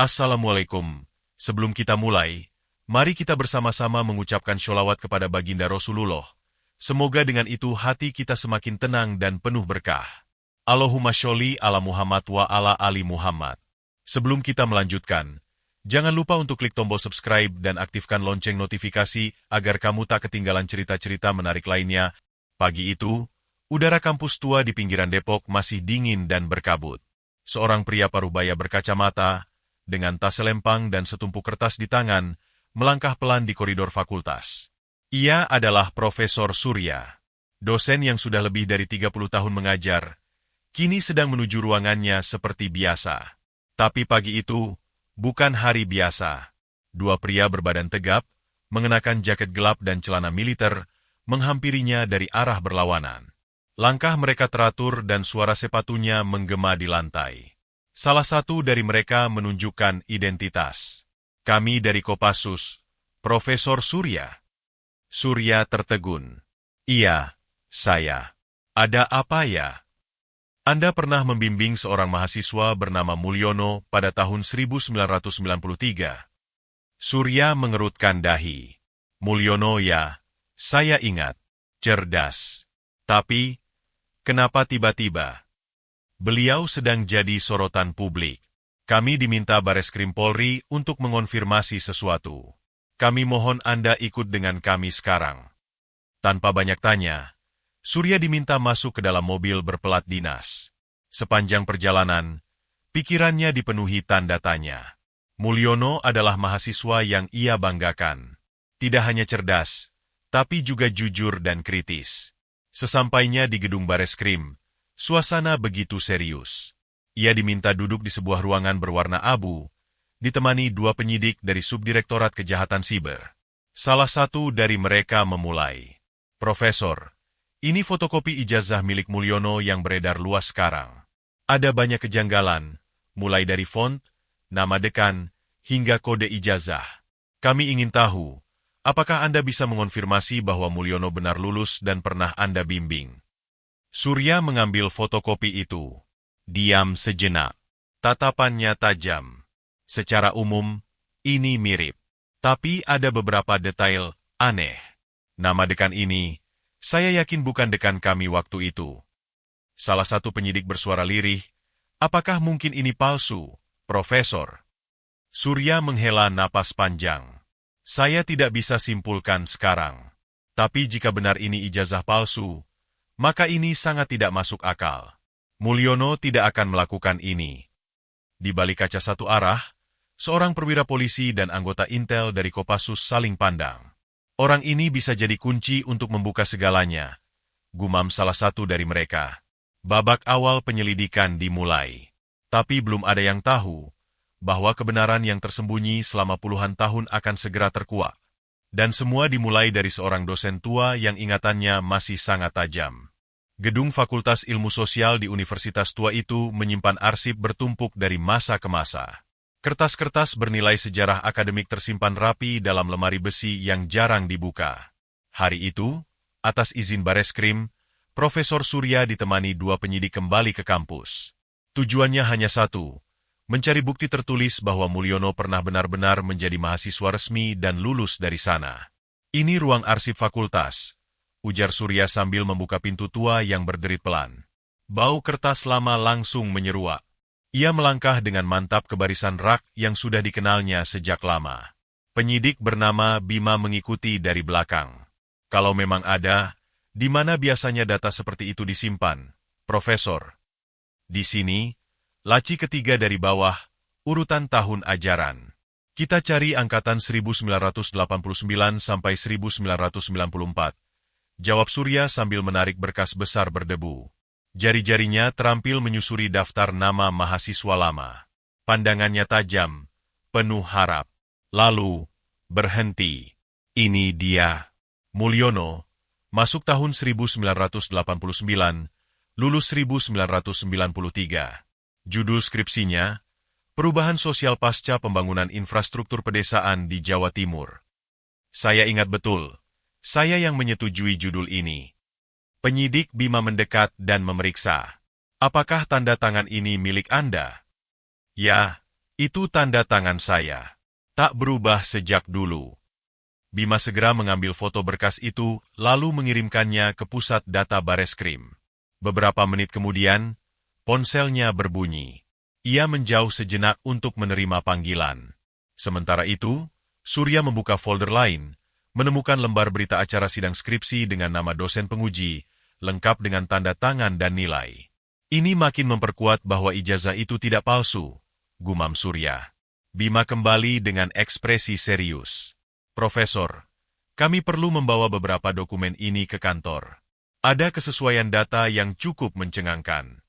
Assalamualaikum. Sebelum kita mulai, mari kita bersama-sama mengucapkan sholawat kepada baginda Rasulullah. Semoga dengan itu hati kita semakin tenang dan penuh berkah. Allahumma sholli ala Muhammad wa ala ali Muhammad. Sebelum kita melanjutkan, jangan lupa untuk klik tombol subscribe dan aktifkan lonceng notifikasi agar kamu tak ketinggalan cerita-cerita menarik lainnya. Pagi itu, udara kampus tua di pinggiran Depok masih dingin dan berkabut. Seorang pria parubaya berkacamata, dengan tas selempang dan setumpuk kertas di tangan, melangkah pelan di koridor fakultas. Ia adalah Profesor Surya, dosen yang sudah lebih dari 30 tahun mengajar, kini sedang menuju ruangannya seperti biasa. Tapi pagi itu, bukan hari biasa. Dua pria berbadan tegap, mengenakan jaket gelap dan celana militer, menghampirinya dari arah berlawanan. Langkah mereka teratur dan suara sepatunya menggema di lantai. Salah satu dari mereka menunjukkan identitas. Kami dari Kopassus, Profesor Surya. Surya tertegun. Iya, saya. Ada apa ya? Anda pernah membimbing seorang mahasiswa bernama Mulyono pada tahun 1993. Surya mengerutkan dahi. Mulyono ya, saya ingat. Cerdas. Tapi, kenapa tiba-tiba? Beliau sedang jadi sorotan publik. Kami diminta Bareskrim Polri untuk mengonfirmasi sesuatu. Kami mohon Anda ikut dengan kami sekarang. Tanpa banyak tanya, Surya diminta masuk ke dalam mobil berpelat dinas. Sepanjang perjalanan, pikirannya dipenuhi tanda tanya. Mulyono adalah mahasiswa yang ia banggakan. Tidak hanya cerdas, tapi juga jujur dan kritis. Sesampainya di gedung Bareskrim, suasana begitu serius. Ia diminta duduk di sebuah ruangan berwarna abu, ditemani dua penyidik dari Subdirektorat Kejahatan Siber. Salah satu dari mereka memulai. Profesor, ini fotokopi ijazah milik Mulyono yang beredar luas sekarang. Ada banyak kejanggalan, mulai dari font, nama dekan, hingga kode ijazah. Kami ingin tahu, apakah Anda bisa mengonfirmasi bahwa Mulyono benar lulus dan pernah Anda bimbing? Surya mengambil fotokopi itu. Diam sejenak. Tatapannya tajam. Secara umum, ini mirip. Tapi ada beberapa detail aneh. Nama dekan ini, saya yakin bukan dekan kami waktu itu. Salah satu penyidik bersuara lirih, apakah mungkin ini palsu, Profesor? Surya menghela napas panjang. Saya tidak bisa simpulkan sekarang. Tapi jika benar ini ijazah palsu, maka ini sangat tidak masuk akal. Mulyono tidak akan melakukan ini. Di balik kaca satu arah, seorang perwira polisi dan anggota intel dari Kopassus saling pandang. Orang ini bisa jadi kunci untuk membuka segalanya, gumam salah satu dari mereka. Babak awal penyelidikan dimulai. Tapi belum ada yang tahu bahwa kebenaran yang tersembunyi selama puluhan tahun akan segera terkuak. Dan semua dimulai dari seorang dosen tua yang ingatannya masih sangat tajam. Gedung Fakultas Ilmu Sosial di Universitas tua itu menyimpan arsip bertumpuk dari masa ke masa. Kertas-kertas bernilai sejarah akademik tersimpan rapi dalam lemari besi yang jarang dibuka. Hari itu, atas izin Bareskrim, Profesor Surya ditemani dua penyidik kembali ke kampus. Tujuannya hanya satu, mencari bukti tertulis bahwa Mulyono pernah benar-benar menjadi mahasiswa resmi dan lulus dari sana. Ini ruang arsip fakultas, ujar Surya sambil membuka pintu tua yang berderit pelan. Bau kertas lama langsung menyeruak. Ia melangkah dengan mantap ke barisan rak yang sudah dikenalnya sejak lama. Penyidik bernama Bima mengikuti dari belakang. Kalau memang ada, di mana biasanya data seperti itu disimpan, Profesor? Di sini, laci ketiga dari bawah, urutan tahun ajaran. Kita cari angkatan 1989 sampai 1994. Jawab Surya sambil menarik berkas besar berdebu. Jari-jarinya terampil menyusuri daftar nama mahasiswa lama. Pandangannya tajam, penuh harap. Lalu, berhenti. Ini dia. Mulyono, masuk tahun 1989, lulus 1993. Judul skripsinya, Perubahan Sosial Pasca Pembangunan Infrastruktur Pedesaan di Jawa Timur. Saya ingat betul. Saya yang menyetujui judul ini. Penyidik Bima mendekat dan memeriksa. Apakah tanda tangan ini milik Anda? Ya, Itu tanda tangan saya. Tak berubah sejak dulu. Bima segera mengambil foto berkas itu, lalu mengirimkannya ke pusat data Bareskrim. Beberapa menit kemudian, ponselnya berbunyi. Ia menjauh sejenak untuk menerima panggilan. Sementara itu, Surya membuka folder lain, menemukan lembar berita acara sidang skripsi dengan nama dosen penguji, lengkap dengan tanda tangan dan nilai. Ini makin memperkuat bahwa ijazah itu tidak palsu, gumam Surya. Bima kembali dengan ekspresi serius. Profesor, kami perlu membawa beberapa dokumen ini ke kantor. Ada kesesuaian data yang cukup mencengangkan.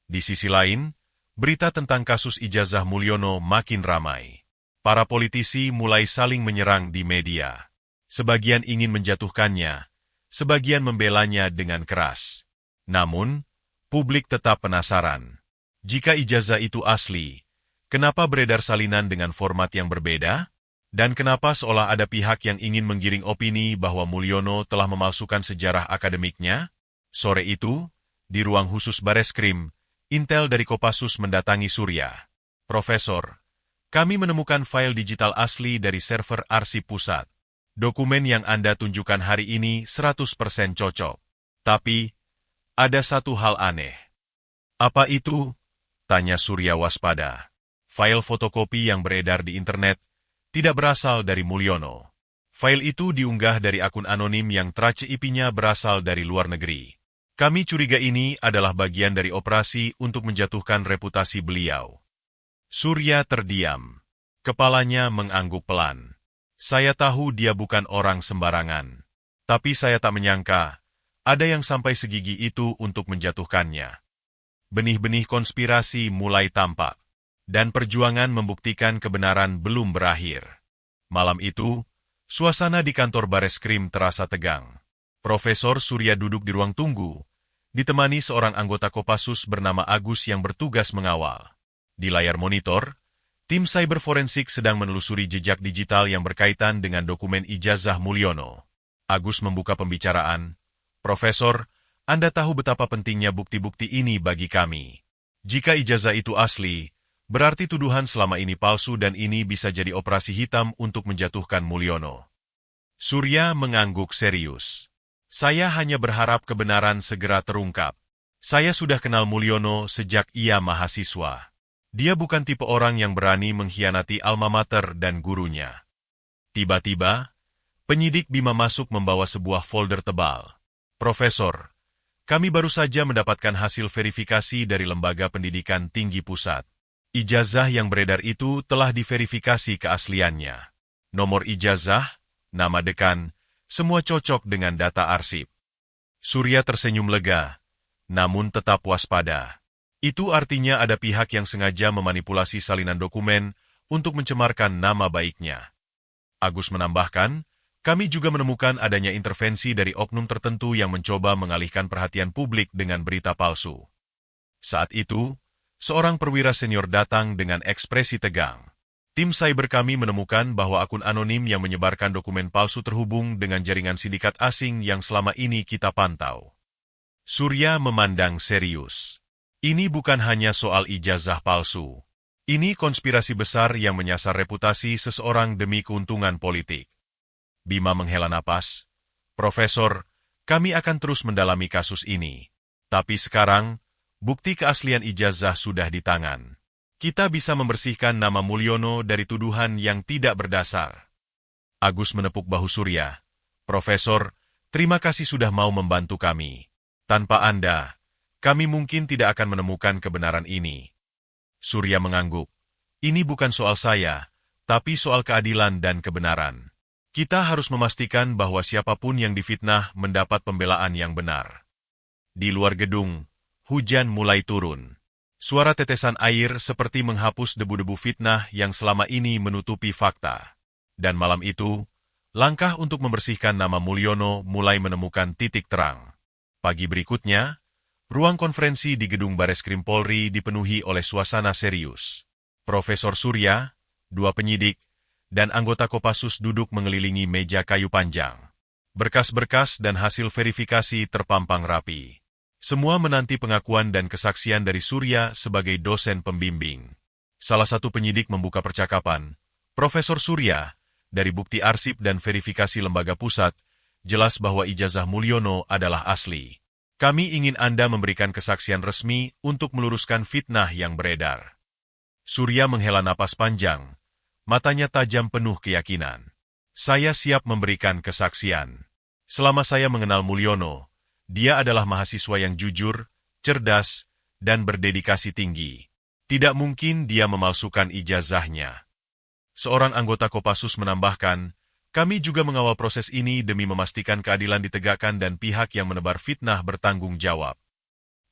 Di sisi lain, berita tentang kasus ijazah Mulyono makin ramai. Para politisi mulai saling menyerang di media. Sebagian ingin menjatuhkannya, sebagian membelanya dengan keras. Namun, publik tetap penasaran. Jika ijazah itu asli, kenapa beredar salinan dengan format yang berbeda? Dan kenapa seolah ada pihak yang ingin menggiring opini bahwa Mulyono telah memalsukan sejarah akademiknya? Sore itu, di ruang khusus Bareskrim, Intel dari Kopassus mendatangi Surya. Profesor, kami menemukan file digital asli dari server arsip pusat. Dokumen yang Anda tunjukkan hari ini 100% cocok. Tapi, ada satu hal aneh. Apa itu? Tanya Surya waspada. File fotokopi yang beredar di internet tidak berasal dari Mulyono. File itu diunggah dari akun anonim yang trace IP-nya berasal dari luar negeri. Kami curiga ini adalah bagian dari operasi untuk menjatuhkan reputasi beliau. Surya terdiam. Kepalanya mengangguk pelan. Saya tahu dia bukan orang sembarangan. Tapi saya tak menyangka, ada yang sampai segigi itu untuk menjatuhkannya. Benih-benih konspirasi mulai tampak. Dan perjuangan membuktikan kebenaran belum berakhir. Malam itu, suasana di kantor Bareskrim terasa tegang. Profesor Surya duduk di ruang tunggu, ditemani seorang anggota Kopassus bernama Agus yang bertugas mengawal. Di layar monitor, tim cyber forensik sedang menelusuri jejak digital yang berkaitan dengan dokumen ijazah Mulyono. Agus membuka pembicaraan. Profesor, Anda tahu betapa pentingnya bukti-bukti ini bagi kami. Jika ijazah itu asli, berarti tuduhan selama ini palsu dan ini bisa jadi operasi hitam untuk menjatuhkan Mulyono. Surya mengangguk serius. Saya hanya berharap kebenaran segera terungkap. Saya sudah kenal Mulyono sejak ia mahasiswa. Dia bukan tipe orang yang berani mengkhianati alma mater dan gurunya. Tiba-tiba, penyidik Bima masuk membawa sebuah folder tebal. Profesor, kami baru saja mendapatkan hasil verifikasi dari Lembaga Pendidikan Tinggi Pusat. Ijazah yang beredar itu telah diverifikasi keasliannya. Nomor ijazah, nama dekan, semua cocok dengan data arsip. Surya tersenyum lega, namun tetap waspada. Itu artinya ada pihak yang sengaja memanipulasi salinan dokumen untuk mencemarkan nama baiknya. Agus menambahkan, kami juga menemukan adanya intervensi dari oknum tertentu yang mencoba mengalihkan perhatian publik dengan berita palsu. Saat itu, seorang perwira senior datang dengan ekspresi tegang. Tim cyber kami menemukan bahwa akun anonim yang menyebarkan dokumen palsu terhubung dengan jaringan sindikat asing yang selama ini kita pantau. Surya memandang serius. Ini bukan hanya soal ijazah palsu. Ini konspirasi besar yang menyasar reputasi seseorang demi keuntungan politik. Bima menghela napas. Profesor, kami akan terus mendalami kasus ini. Tapi sekarang, bukti keaslian ijazah sudah di tangan. Kita bisa membersihkan nama Mulyono dari tuduhan yang tidak berdasar. Agus menepuk bahu Surya. Profesor, terima kasih sudah mau membantu kami. Tanpa Anda, kami mungkin tidak akan menemukan kebenaran ini. Surya mengangguk. Ini bukan soal saya, tapi soal keadilan dan kebenaran. Kita harus memastikan bahwa siapapun yang difitnah mendapat pembelaan yang benar. Di luar gedung, hujan mulai turun. Suara tetesan air seperti menghapus debu-debu fitnah yang selama ini menutupi fakta. Dan malam itu, langkah untuk membersihkan nama Mulyono mulai menemukan titik terang. Pagi berikutnya, ruang konferensi di gedung Bareskrim Polri dipenuhi oleh suasana serius. Profesor Surya, dua penyidik, dan anggota Kopassus duduk mengelilingi meja kayu panjang. Berkas-berkas dan hasil verifikasi terpampang rapi. Semua menanti pengakuan dan kesaksian dari Surya sebagai dosen pembimbing. Salah satu penyidik membuka percakapan. Profesor Surya, dari bukti arsip dan verifikasi lembaga pusat, jelas bahwa ijazah Mulyono adalah asli. Kami ingin Anda memberikan kesaksian resmi untuk meluruskan fitnah yang beredar. Surya menghela napas panjang, matanya tajam penuh keyakinan. Saya siap memberikan kesaksian. Selama saya mengenal Mulyono, dia adalah mahasiswa yang jujur, cerdas, dan berdedikasi tinggi. Tidak mungkin dia memalsukan ijazahnya. Seorang anggota Kopassus menambahkan, kami juga mengawal proses ini demi memastikan keadilan ditegakkan dan pihak yang menebar fitnah bertanggung jawab.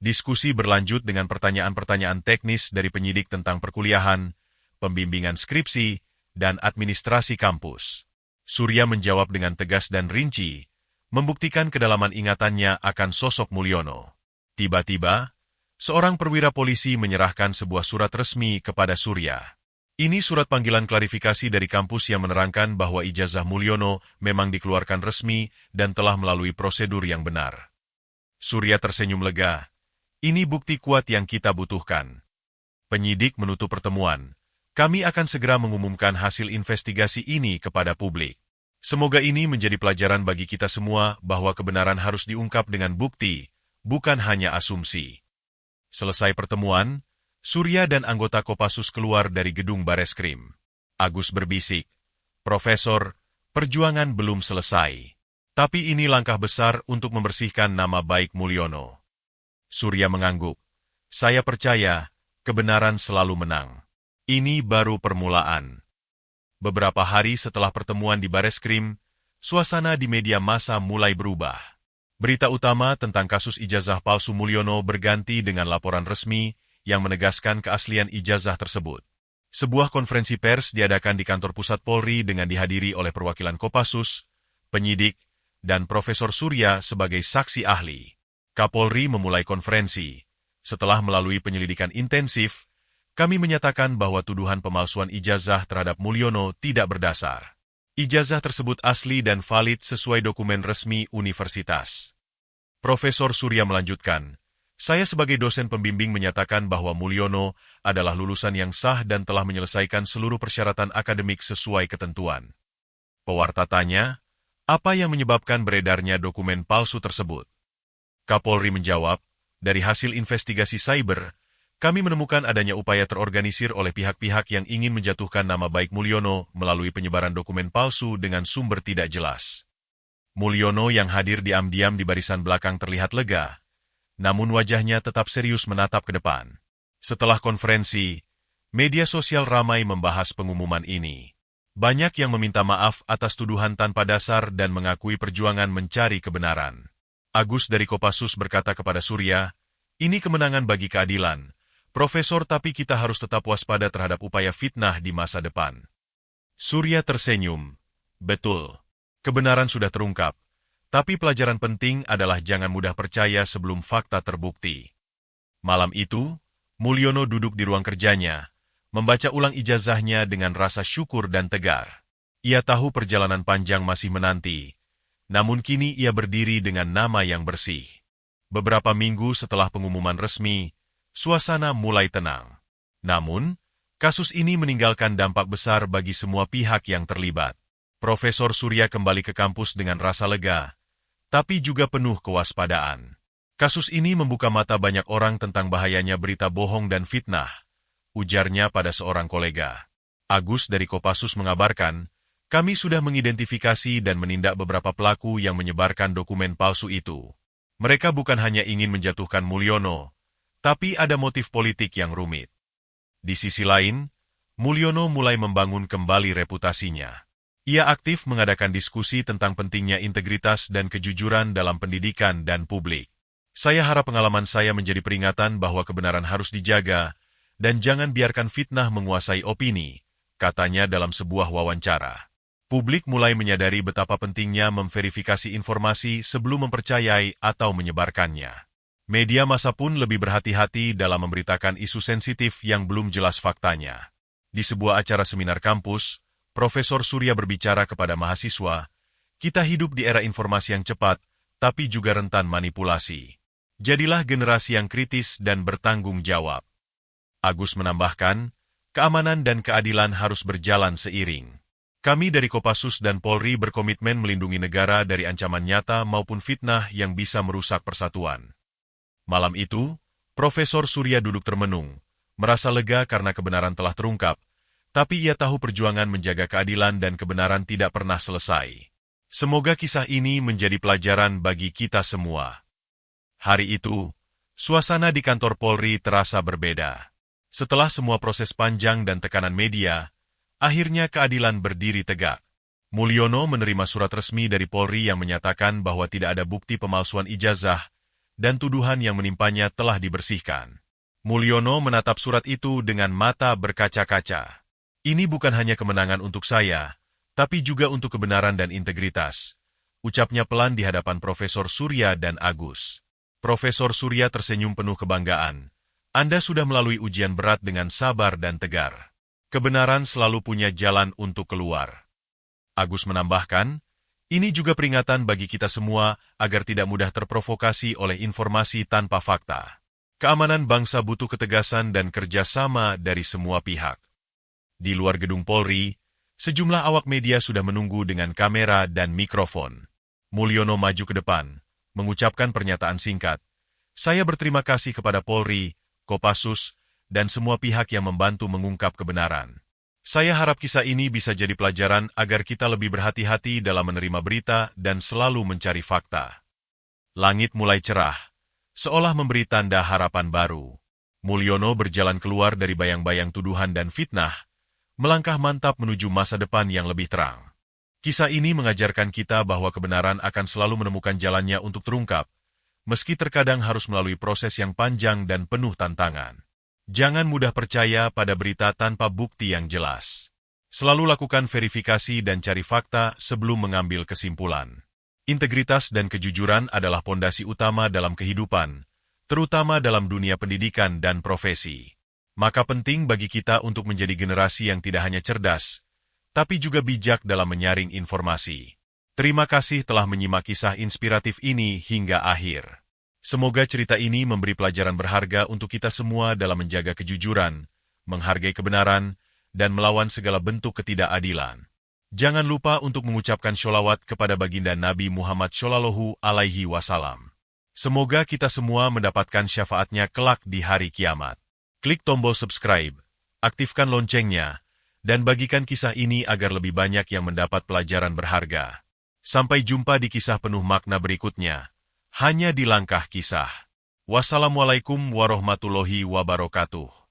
Diskusi berlanjut dengan pertanyaan-pertanyaan teknis dari penyidik tentang perkuliahan, pembimbingan skripsi, dan administrasi kampus. Surya menjawab dengan tegas dan rinci, membuktikan kedalaman ingatannya akan sosok Mulyono. Tiba-tiba, seorang perwira polisi menyerahkan sebuah surat resmi kepada Surya. Ini surat panggilan klarifikasi dari kampus yang menerangkan bahwa ijazah Mulyono memang dikeluarkan resmi dan telah melalui prosedur yang benar. Surya tersenyum lega. Ini bukti kuat yang kita butuhkan. Penyidik menutup pertemuan. Kami akan segera mengumumkan hasil investigasi ini kepada publik. Semoga ini menjadi pelajaran bagi kita semua bahwa kebenaran harus diungkap dengan bukti, bukan hanya asumsi. Selesai pertemuan, Surya dan anggota Kopassus keluar dari gedung Bareskrim. Agus berbisik, Profesor, perjuangan belum selesai. Tapi ini langkah besar untuk membersihkan nama baik Mulyono. Surya mengangguk. Saya percaya, kebenaran selalu menang. Ini baru permulaan. Beberapa hari setelah pertemuan di Bareskrim, suasana di media massa mulai berubah. Berita utama tentang kasus ijazah palsu Mulyono berganti dengan laporan resmi yang menegaskan keaslian ijazah tersebut. Sebuah konferensi pers diadakan di kantor pusat Polri dengan dihadiri oleh perwakilan Kopassus, penyidik, dan Profesor Surya sebagai saksi ahli. Kapolri memulai konferensi. Setelah melalui penyelidikan intensif, kami menyatakan bahwa tuduhan pemalsuan ijazah terhadap Mulyono tidak berdasar. Ijazah tersebut asli dan valid sesuai dokumen resmi universitas. Profesor Surya melanjutkan, saya sebagai dosen pembimbing menyatakan bahwa Mulyono adalah lulusan yang sah dan telah menyelesaikan seluruh persyaratan akademik sesuai ketentuan. Pewarta tanya, apa yang menyebabkan beredarnya dokumen palsu tersebut? Kapolri menjawab, dari hasil investigasi cyber, kami menemukan adanya upaya terorganisir oleh pihak-pihak yang ingin menjatuhkan nama baik Mulyono melalui penyebaran dokumen palsu dengan sumber tidak jelas. Mulyono yang hadir diam-diam di barisan belakang terlihat lega, namun wajahnya tetap serius menatap ke depan. Setelah konferensi, media sosial ramai membahas pengumuman ini. Banyak yang meminta maaf atas tuduhan tanpa dasar dan mengakui perjuangan mencari kebenaran. Agus dari Kopassus berkata kepada Surya, ini kemenangan bagi keadilan, Profesor, tapi kita harus tetap waspada terhadap upaya fitnah di masa depan. Surya tersenyum, betul, kebenaran sudah terungkap. Tapi pelajaran penting adalah jangan mudah percaya sebelum fakta terbukti. Malam itu, Mulyono duduk di ruang kerjanya, membaca ulang ijazahnya dengan rasa syukur dan tegar. Ia tahu perjalanan panjang masih menanti, namun kini ia berdiri dengan nama yang bersih. Beberapa minggu setelah pengumuman resmi, suasana mulai tenang. Namun, kasus ini meninggalkan dampak besar bagi semua pihak yang terlibat. Profesor Surya kembali ke kampus dengan rasa lega, tapi juga penuh kewaspadaan. Kasus ini membuka mata banyak orang tentang bahayanya berita bohong dan fitnah, ujarnya pada seorang kolega. Agus dari Kopassus mengabarkan, kami sudah mengidentifikasi dan menindak beberapa pelaku yang menyebarkan dokumen palsu itu. Mereka bukan hanya ingin menjatuhkan Mulyono, tapi ada motif politik yang rumit. Di sisi lain, Mulyono mulai membangun kembali reputasinya. Ia aktif mengadakan diskusi tentang pentingnya integritas dan kejujuran dalam pendidikan dan publik. Saya harap pengalaman saya menjadi peringatan bahwa kebenaran harus dijaga dan jangan biarkan fitnah menguasai opini, katanya dalam sebuah wawancara. Publik mulai menyadari betapa pentingnya memverifikasi informasi sebelum mempercayai atau menyebarkannya. Media massa pun lebih berhati-hati dalam memberitakan isu sensitif yang belum jelas faktanya. Di sebuah acara seminar kampus, Profesor Surya berbicara kepada mahasiswa, kita hidup di era informasi yang cepat, tapi juga rentan manipulasi. Jadilah generasi yang kritis dan bertanggung jawab. Agus menambahkan, Keamanan dan keadilan harus berjalan seiring. Kami dari Kopassus dan Polri berkomitmen melindungi negara dari ancaman nyata maupun fitnah yang bisa merusak persatuan. Malam itu, Profesor Surya duduk termenung, merasa lega karena kebenaran telah terungkap, tapi ia tahu perjuangan menjaga keadilan dan kebenaran tidak pernah selesai. Semoga kisah ini menjadi pelajaran bagi kita semua. Hari itu, suasana di kantor Polri terasa berbeda. Setelah semua proses panjang dan tekanan media, akhirnya keadilan berdiri tegak. Mulyono menerima surat resmi dari Polri yang menyatakan bahwa tidak ada bukti pemalsuan ijazah dan tuduhan yang menimpanya telah dibersihkan. Mulyono menatap surat itu dengan mata berkaca-kaca. Ini bukan hanya kemenangan untuk saya, tapi juga untuk kebenaran dan integritas, ucapnya pelan di hadapan Profesor Surya dan Agus. Profesor Surya tersenyum penuh kebanggaan. Anda sudah melalui ujian berat dengan sabar dan tegar. Kebenaran selalu punya jalan untuk keluar. Agus menambahkan, ini juga peringatan bagi kita semua agar tidak mudah terprovokasi oleh informasi tanpa fakta. Keamanan bangsa butuh ketegasan dan kerjasama dari semua pihak. Di luar gedung Polri, sejumlah awak media sudah menunggu dengan kamera dan mikrofon. Mulyono maju ke depan, mengucapkan pernyataan singkat. Saya berterima kasih kepada Polri, Kopassus, dan semua pihak yang membantu mengungkap kebenaran. Saya harap kisah ini bisa jadi pelajaran agar kita lebih berhati-hati dalam menerima berita dan selalu mencari fakta. Langit mulai cerah, seolah memberi tanda harapan baru. Mulyono berjalan keluar dari bayang-bayang tuduhan dan fitnah, melangkah mantap menuju masa depan yang lebih terang. Kisah ini mengajarkan kita bahwa kebenaran akan selalu menemukan jalannya untuk terungkap, meski terkadang harus melalui proses yang panjang dan penuh tantangan. Jangan mudah percaya pada berita tanpa bukti yang jelas. Selalu lakukan verifikasi dan cari fakta sebelum mengambil kesimpulan. Integritas dan kejujuran adalah pondasi utama dalam kehidupan, terutama dalam dunia pendidikan dan profesi. Maka penting bagi kita untuk menjadi generasi yang tidak hanya cerdas, tapi juga bijak dalam menyaring informasi. Terima kasih telah menyimak kisah inspiratif ini hingga akhir. Semoga cerita ini memberi pelajaran berharga untuk kita semua dalam menjaga kejujuran, menghargai kebenaran, dan melawan segala bentuk ketidakadilan. Jangan lupa untuk mengucapkan sholawat kepada baginda Nabi Muhammad Shallallahu Alaihi Wasallam. Semoga kita semua mendapatkan syafaatnya kelak di hari kiamat. Klik tombol subscribe, aktifkan loncengnya, dan bagikan kisah ini agar lebih banyak yang mendapat pelajaran berharga. Sampai jumpa di kisah penuh makna berikutnya, hanya di Langkah Kisah. Wassalamualaikum warahmatullahi wabarakatuh.